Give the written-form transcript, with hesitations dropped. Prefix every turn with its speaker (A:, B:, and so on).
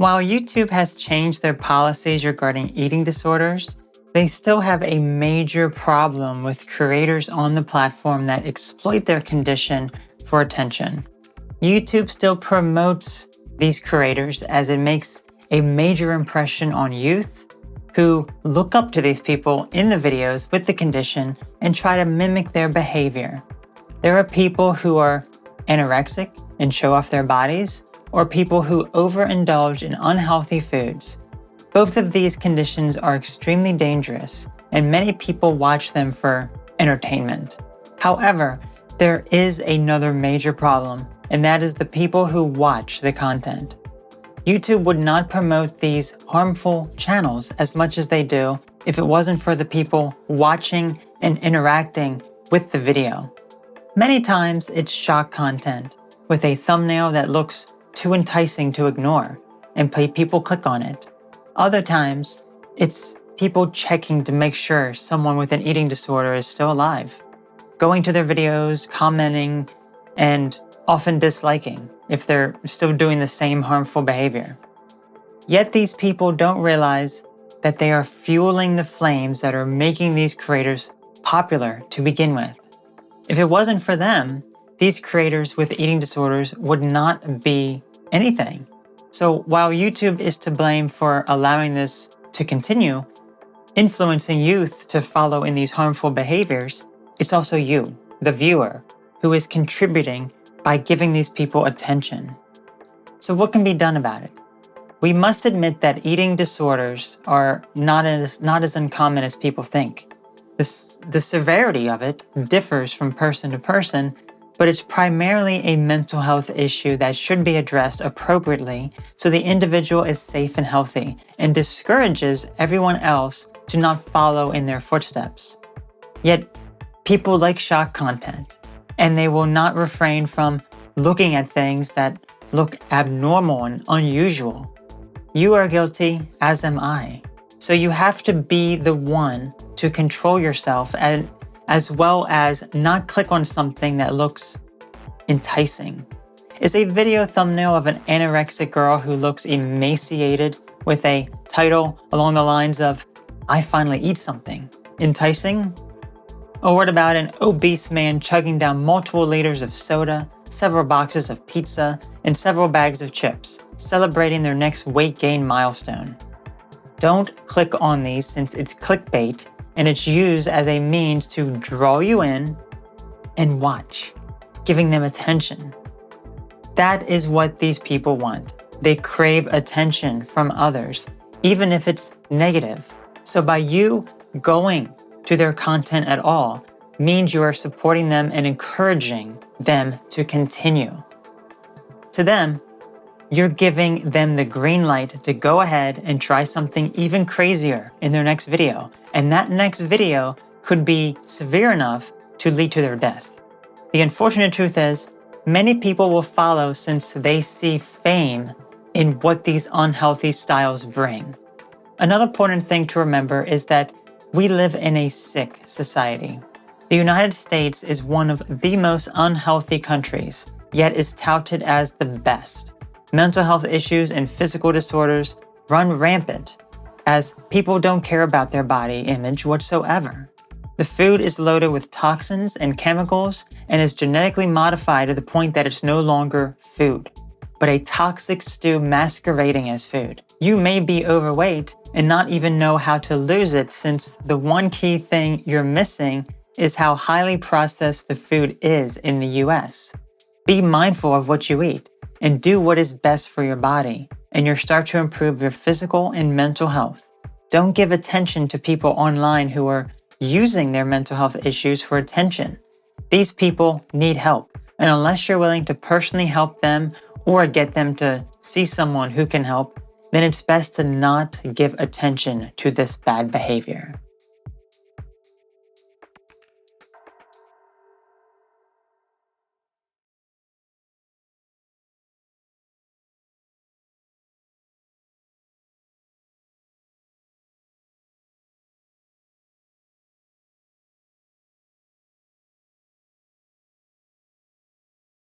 A: While YouTube has changed their policies regarding eating disorders, they still have a major problem with creators on the platform that exploit their condition for attention. YouTube still promotes these creators as it makes a major impression on youth who look up to these people in the videos with the condition and try to mimic their behavior. There are people who are anorexic and show off their bodies, or people who overindulge in unhealthy foods. Both of these conditions are extremely dangerous, and many people watch them for entertainment. However, there is another major problem, and that is the people who watch the content. YouTube would not promote these harmful channels as much as they do if it wasn't for the people watching and interacting with the video. Many times it's shock content with a thumbnail that looks too enticing to ignore, and people click on it. Other times, it's people checking to make sure someone with an eating disorder is still alive, going to their videos, commenting, and often disliking if they're still doing the same harmful behavior. Yet these people don't realize that they are fueling the flames that are making these creators popular to begin with. If it wasn't for them, these creators with eating disorders would not be anything. So while YouTube is to blame for allowing this to continue, influencing youth to follow in these harmful behaviors, it's also you, the viewer, who is contributing by giving these people attention. So what can be done about it? We must admit that eating disorders are not as uncommon as people think. The severity of it differs from person to person, but it's primarily a mental health issue that should be addressed appropriately so the individual is safe and healthy and discourages everyone else to not follow in their footsteps. Yet, people like shock content, and they will not refrain from looking at things that look abnormal and unusual. You are guilty, as am I. So you have to be the one to control yourself and as well as not click on something that looks enticing. Is a video thumbnail of an anorexic girl who looks emaciated with a title along the lines of, "I finally eat something," enticing? Or what about an obese man chugging down multiple liters of soda, several boxes of pizza, and several bags of chips, celebrating their next weight gain milestone? Don't click on these since it's clickbait and it's used as a means to draw you in and watch, giving them attention. That is what these people want. They crave attention from others, even if it's negative. So by you going to their content at all means you are supporting them and encouraging them to continue. To them, you're giving them the green light to go ahead and try something even crazier in their next video. And that next video could be severe enough to lead to their death. The unfortunate truth is, many people will follow since they see fame in what these unhealthy styles bring. Another important thing to remember is that we live in a sick society. The United States is one of the most unhealthy countries, yet is touted as the best. Mental health issues and physical disorders run rampant as people don't care about their body image whatsoever. The food is loaded with toxins and chemicals and is genetically modified to the point that it's no longer food, but a toxic stew masquerading as food. You may be overweight and not even know how to lose it, since the one key thing you're missing is how highly processed the food is in the US. Be mindful of what you eat and do what is best for your body, and you'll start to improve your physical and mental health. Don't give attention to people online who are using their mental health issues for attention. These people need help, and unless you're willing to personally help them or get them to see someone who can help, then it's best to not give attention to this bad behavior.